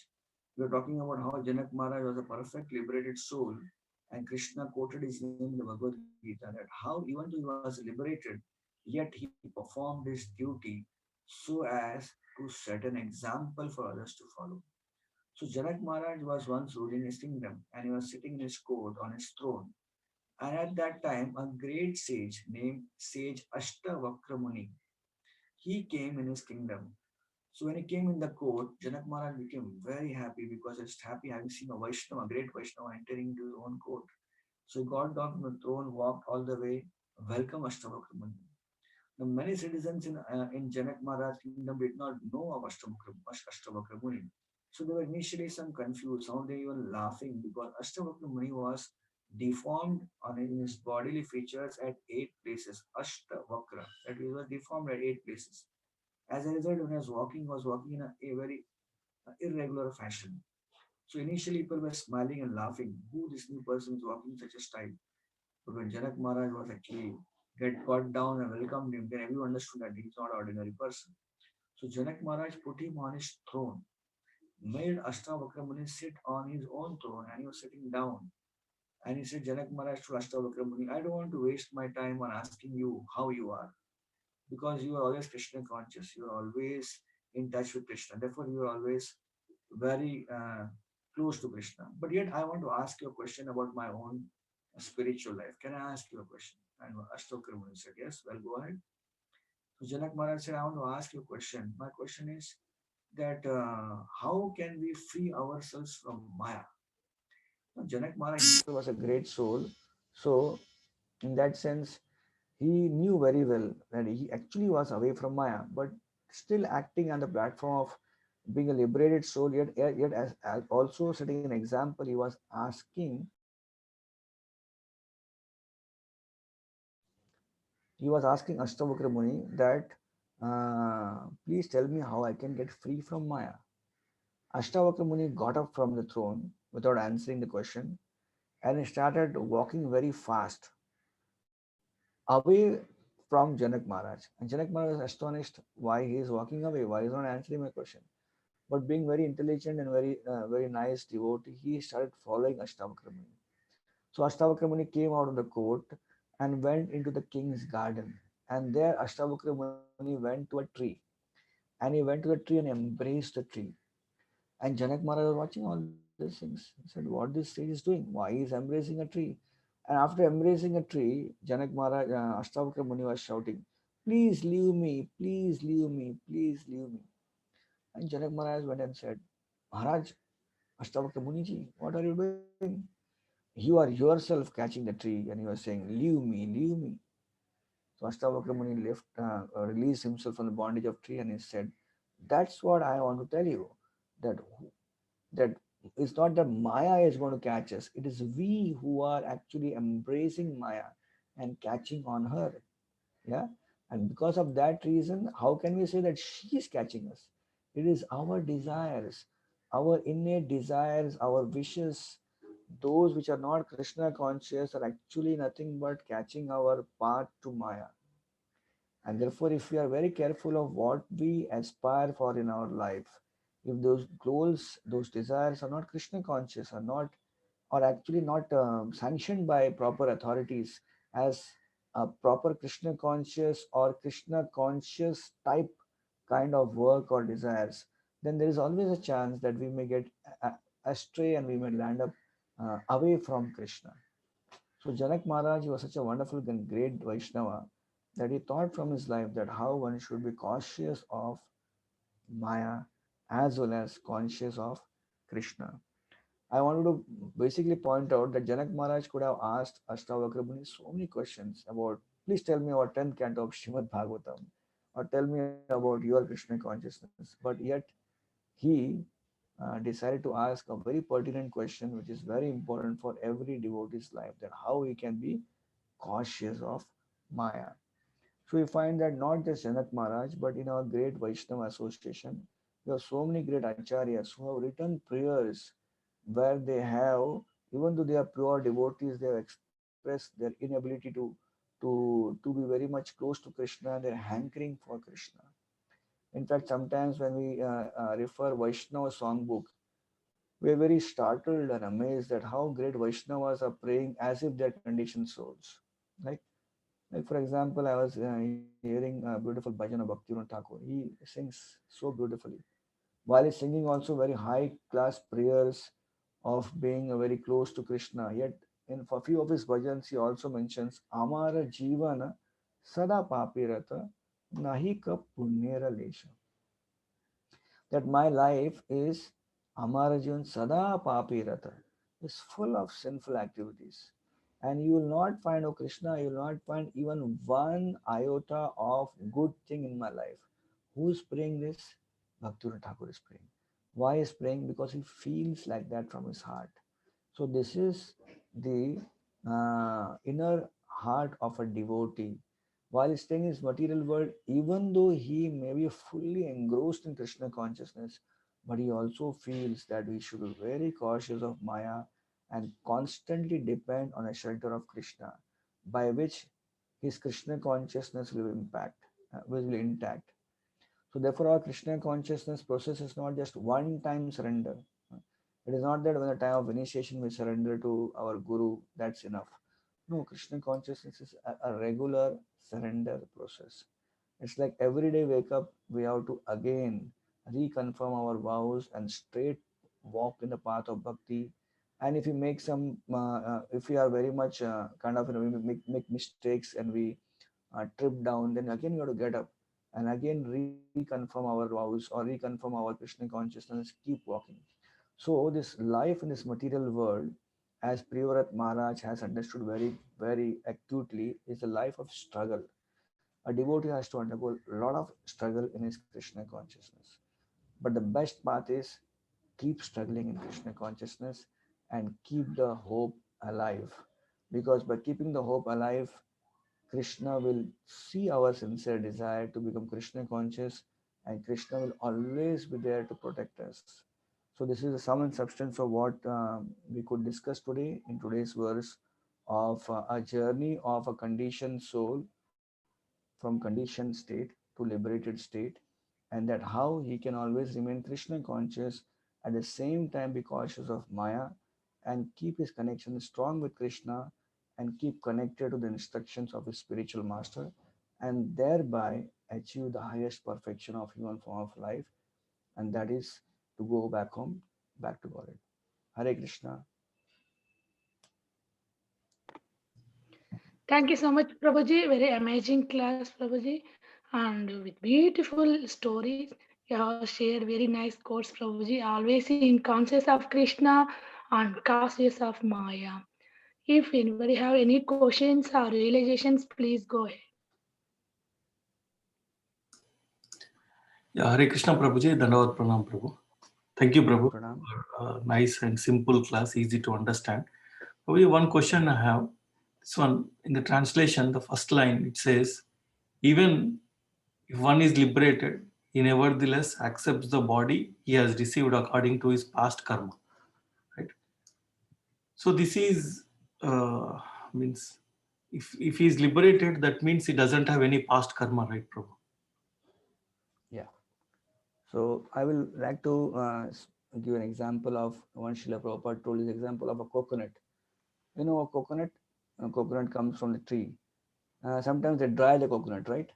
We are talking about how Janak Maharaj was a perfect liberated soul, and Krishna quoted his name in the Bhagavad Gita that how even though he was liberated, yet he performed his duty so as to set an example for others to follow. So Janak Maharaj was once ruling his kingdom, and he was sitting in his court on his throne. And at that time, a great sage named Sage Ashtavakra Muni, he came in his kingdom. So when he came in the court, Janak Maharaj became very happy because he was happy having seen a Vaishnava, a great Vaishnava entering into his own court. So he got down from the throne, walked all the way, welcome Ashtavakra Muni. Now many citizens in Janak Maharaj's kingdom did not know of Ashtavakra Muni. So they were initially some confused, how they were laughing because Ashtavakra Muni was deformed on in his bodily features at 8 places. Ashtavakra, that he was deformed at 8 places. As a result, when he was walking in a very irregular fashion. So initially, people were smiling and laughing. Who this new person is walking such a style? But when Janak Maharaj was actually got down and welcomed him, then everyone understood that he's not an ordinary person. So Janak Maharaj put him on his throne, made Ashtavakra Muni sit on his own throne, and he was sitting down. And he said, Janak Maharaj to Ashtavakra Muni, I don't want to waste my time on asking you how you are, because you are always Krishna conscious. You are always in touch with Krishna. Therefore, you are always very close to Krishna. But yet, I want to ask you a question about my own spiritual life. Can I ask you a question? And Ashtavakra Muni said, yes, well, go ahead. So Janak Maharaj said, I want to ask you a question. My question is that how can we free ourselves from Maya? Now, Janak Maharaj was a great soul. So, in that sense, he knew very well that he actually was away from Maya, but still acting on the platform of being a liberated soul, yet as also setting an example, he was asking Ashtavakra Muni that please tell me how I can get free from Maya. Ashtavakra Muni got up from the throne without answering the question, and he started walking very fast away from Janak Maharaj. And Janak Maharaj was astonished why he is walking away, why he is not answering my question. But being very intelligent and very nice devotee, he started following Ashtavakra Muni. So Ashtavakra Muni came out of the court and went into the king's garden. And there Ashtavakra Muni went to a tree. And he went to the tree and embraced the tree. And Janak Maharaj was watching all these things. He said, what this sage is doing? Why he is embracing a tree? And after embracing a tree, Janak Maharaj, Ashtavakra Muni was shouting, please leave me, please leave me, please leave me. And Janak Maharaj went and said, Maharaj, Ashtavakra Muniji, what are you doing? You are yourself catching the tree and you are saying, leave me, leave me. So Ashtavakra Muni released himself from the bondage of tree and he said, that's what I want to tell you. That that it's not that Maya is going to catch us. It is we who are actually embracing Maya and catching on her. Yeah. And because of that reason, how can we say that she is catching us? It is our desires, our innate desires, our wishes, those which are not Krishna conscious are actually nothing but catching our path to Maya. And therefore, if we are very careful of what we aspire for in our life, if those goals, those desires are not Krishna conscious, are not, or actually not sanctioned by proper authorities as a proper Krishna conscious or Krishna conscious type kind of work or desires, then there is always a chance that we may get astray and we may land up away from Krishna. So Janak Maharaj was such a wonderful and great Vaishnava that he thought from his life that how one should be cautious of Maya as well as conscious of Krishna. I wanted to basically point out that Janak Maharaj could have asked Ashtavakra Muni so many questions about, please tell me about 10th canto of Srimad Bhagavatam, or tell me about your Krishna consciousness. But yet he decided to ask a very pertinent question, which is very important for every devotee's life, that how he can be cautious of Maya. So we find that not just Janak Maharaj, but in our great Vaishnava association, there are so many great acharyas who have written prayers where they have, even though they are pure devotees, they have expressed their inability to be very much close to Krishna, their hankering for Krishna. In fact, sometimes when we refer Vaishnava songbook, we are very startled and amazed at how great Vaishnavas are praying as if they're conditioned souls. Like, like for example, I was hearing a beautiful bhajan of Bhaktivinoda Thakur. He sings so beautifully. While he's singing also very high class prayers of being very close to Krishna. Yet in a few of his bhajans, he also mentions Amara Jivana Sada Papirata Nahi Ka Punyera Lesha. That my life is Amarajan Sada Papirata, is full of sinful activities. And you will not find, oh Krishna, you will not find even one iota of good thing in my life. Who's praying this? Bhaktivinoda Thakur is praying. Why is praying? Because he feels like that from his heart. So this is the inner heart of a devotee. While staying in this material world, even though he may be fully engrossed in Krishna consciousness, but he also feels that we should be very cautious of Maya and constantly depend on a shelter of Krishna, by which his Krishna consciousness will be intact. So therefore, our Krishna consciousness process is not just one-time surrender. It is not that when the time of initiation we surrender to our Guru, that's enough. No, Krishna consciousness is a regular surrender process. It's like every day wake up, we have to again reconfirm our vows and straight walk in the path of bhakti. And if we make if we are very much we make mistakes and we trip down, then again you have to get up and again reconfirm our vows or reconfirm our Krishna consciousness, keep walking. So this life in this material world, as Priyavrat Maharaj has understood very, very acutely, is a life of struggle. A devotee has to undergo a lot of struggle in his Krishna consciousness. But the best path is keep struggling in Krishna consciousness and keep the hope alive. Because by keeping the hope alive, Krishna will see our sincere desire to become Krishna conscious, and Krishna will always be there to protect us. So, this is the sum and substance of what we could discuss today in today's verse of a journey of a conditioned soul from conditioned state to liberated state, and that how he can always remain Krishna conscious, at the same time be cautious of Maya, and keep his connection strong with Krishna and keep connected to the instructions of his spiritual master and thereby achieve the highest perfection of human form of life, and that is to go back home, back to Godhead. Hare Krishna. Thank you so much, Prabhuji. Very amazing class, Prabhuji. And with beautiful stories, you have shared very nice quotes, Prabhuji. Always in conscious of Krishna and cautious of Maya. If anybody have any questions or realizations, please go ahead. Yeah, Hare Krishna Prabhuji, Dandavat Pranam Prabhu. Thank you, Prabhu. Pranam. Nice and simple class, easy to understand. Prabhuji, one question I have. This one, in the translation, the first line, it says, even if one is liberated, he nevertheless accepts the body he has received according to his past karma. Right? So this is, means, if he is liberated, that means he doesn't have any past karma, right, Prabhu? Yeah. So I will like to give an example of one Srila Prabhupada told his example of a coconut. You know, a coconut comes from the tree. Sometimes they dry the coconut, right?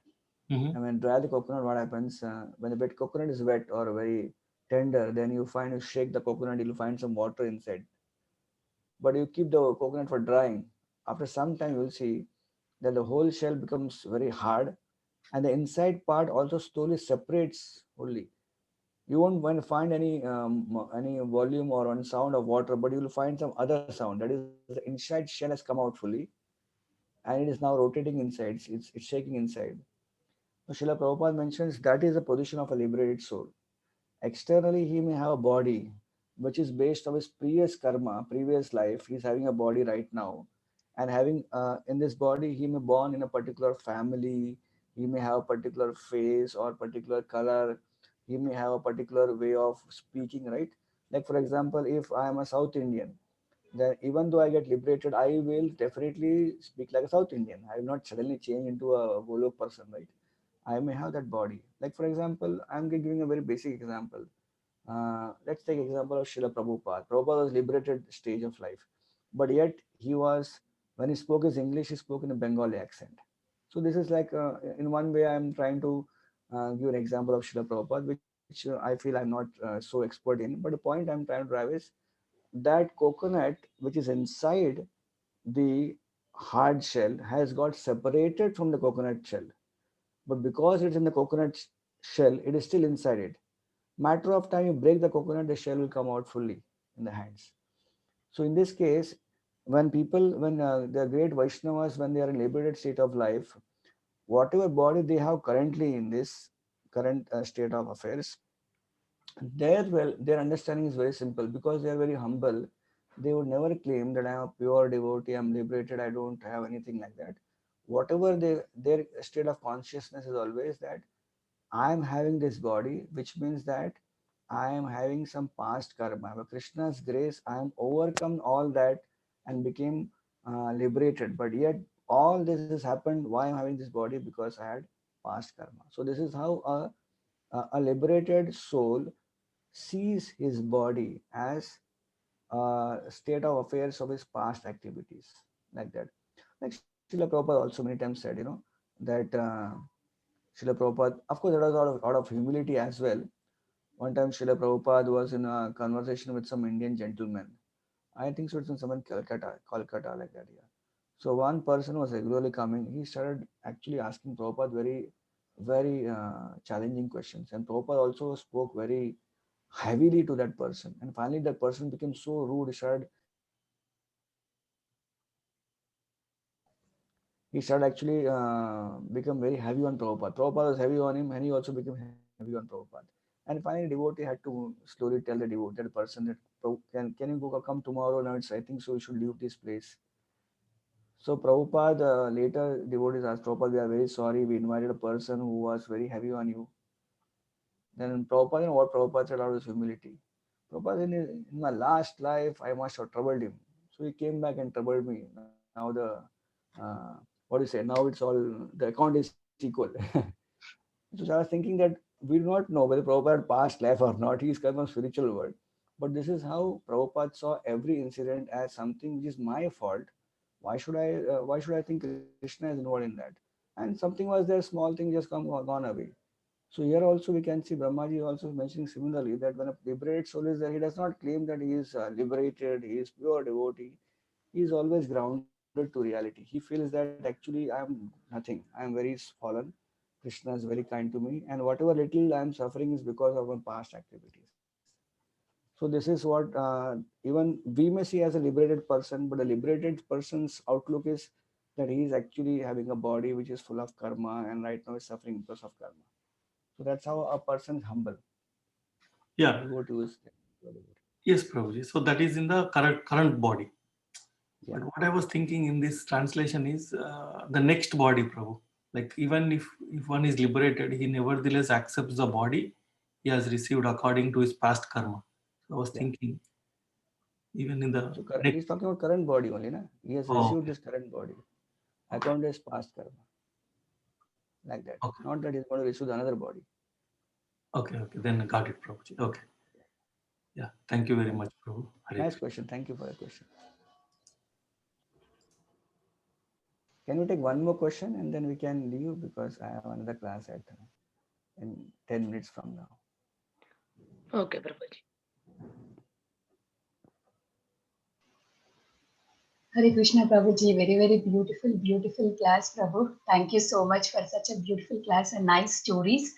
Mm-hmm. And when dry the coconut, what happens? When the wet coconut is wet or very tender, then you shake the coconut, you'll find some water inside. But you keep the coconut for drying. After some time, you'll see that the whole shell becomes very hard, and the inside part also slowly separates only. You won't find any volume or one sound of water, but you will find some other sound. That is, the inside shell has come out fully, and it is now rotating inside. It's shaking inside. So Srila Prabhupada mentions that is the position of a liberated soul. Externally, he may have a body which is based on his previous karma, previous life. He's having a body right now, and having in this body, he may born in a particular family. He may have a particular face or particular color. He may have a particular way of speaking, right? Like for example, if I am a South Indian, then even though I get liberated, I will definitely speak like a South Indian. I will not suddenly change into a Golok person, right? I may have that body. Like for example, I'm giving a very basic example. Let's take example of Srila Prabhupada. Prabhupada was liberated stage of life, but yet he was, when he spoke his English, he spoke in a Bengali accent. So this is like in one way I'm trying to give an example of Srila Prabhupada, which I feel I'm not so expert in. But the point I'm trying to drive is that coconut which is inside the hard shell has got separated from the coconut shell, but because it's in the coconut shell, it is still inside it. Matter of time, you break the coconut, the shell will come out fully in the hands. So in this case, when the great Vaishnavas, when they are in liberated state of life, whatever body they have currently in this current state of affairs, their understanding is very simple because they are very humble. They would never claim that I am a pure devotee, I'm liberated, I don't have anything like that. Whatever their state of consciousness is always that I am having this body, which means that I am having some past karma. By Krishna's grace, I am overcome all that and became liberated. But yet, all this has happened. Why I'm having this body? Because I had past karma. So this is how a liberated soul sees his body as a state of affairs of his past activities, like that. Like Srila Prabhupada also many times said, that Srila Prabhupada, of course, there was a lot of humility as well. One time, Srila Prabhupada was in a conversation with some Indian gentleman. I think so. It's in some in Kolkata, like that. Yeah. So one person was regularly coming. He started actually asking Prabhupada very, very challenging questions, and Prabhupada also spoke very heavily to that person. And finally, that person became so rude. He started actually become very heavy on Prabhupada. Prabhupada was heavy on him, and he also became heavy on Prabhupada. And finally, devotee had to slowly tell that person that can you go come tomorrow? Now it's I think so. You should leave this place. So Prabhupada later devotees asked Prabhupada, we are very sorry. We invited a person who was very heavy on you. Then Prabhupada, what Prabhupada said out of his humility. Prabhupada, in my last life, I must have troubled him. So he came back and troubled me. Now uh, what do you say? Now it's all, the account is equal. So I was thinking that we do not know whether Prabhupada passed life or not. He is coming from spiritual world. But this is how Prabhupada saw every incident as something which is my fault. Why should I think Krishna is involved in that? And something was there, small thing just gone away. So here also we can see Brahmaji also mentioning similarly that when a liberated soul is there, he does not claim that he is liberated, he is pure devotee. He is always grounded to reality. He feels that actually I am nothing. I am very fallen. Krishna is very kind to me, and whatever little I am suffering is because of my past activities. So this is what even we may see as a liberated person, but a liberated person's outlook is that he is actually having a body which is full of karma, and right now is suffering because of karma. So that's how a person is humble. Yeah. Go to his. Yes, Prabhuji. So that is in the current body. Yeah. But what I was thinking in this translation is the next body, Prabhu. Like even if one is liberated, he nevertheless accepts the body he has received according to his past karma. So I was thinking, even in the So he's talking about current body only, na? He has received this current body. According to his past karma. Like that. Okay. Not that he's going to receive another body. Okay, then I got it, Prabhuji. Okay. Yeah, thank you very much, Prabhu. Nice question. Thank you for the question. Can we take one more question and then we can leave because I have another class at in 10 minutes from now. Okay, Prabhuji. Hare Krishna Prabhuji, very, very beautiful class, Prabhu. Thank you so much for such a beautiful class and nice stories,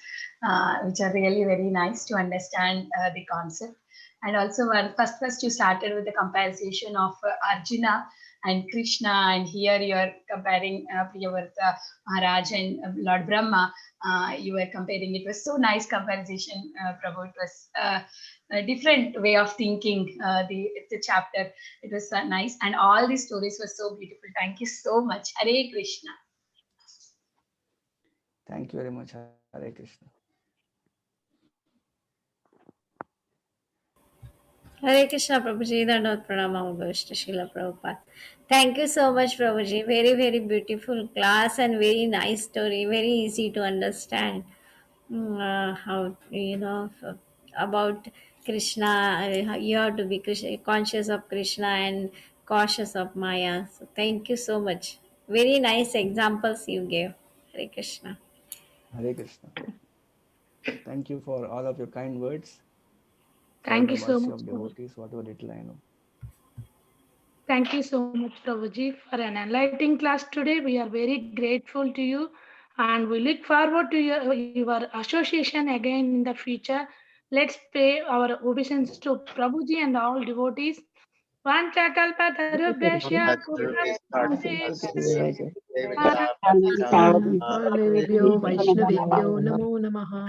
which are really very nice to understand the concept. And also, first you started with the comparison of Arjuna and Krishna, and here you are comparing Priyavrata Maharaj and Lord Brahma. You were comparing. It was so nice comparison, Prabhu. It was a different way of thinking the chapter. It was nice, and all these stories were so beautiful. Thank you so much. Hare Krishna. Thank you very much. Hare Krishna. Hare Krishna Prabhuji, Dandot Pranamam Gosht Srila Prabhupada. Thank you so much, Prabhuji. Very, very beautiful class and very nice story. Very easy to understand. How, about Krishna. You have to be conscious of Krishna and cautious of Maya. So thank you so much. Very nice examples you gave. Hare Krishna. Hare Krishna. Thank you for all of your kind words. Thank you so mercy much. of devotees, whatever little I know. Thank you so much, Prabhuji, for an enlightening class today. We are very grateful to you and we look forward to your association again in the future. Let's pay our obeisance to Prabhuji and all devotees. Vanchakalpatarubhyasya Devanebhyo Vaishnavebhyo Namo Namaha.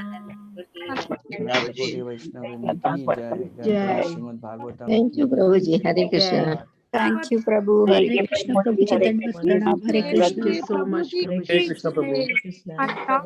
Gaudiya Vaishnavini ki jai. Jai. Srimad Bhagavatam. Thank you, Prabhuji. Hare Krishna. Thank you, Prabhu. Hare Krishna Prabhuji, Dandavat Pranam. Hare Krishna. Thank you so much, Prabhuji. Prabhuji. Krishna, Prabhu.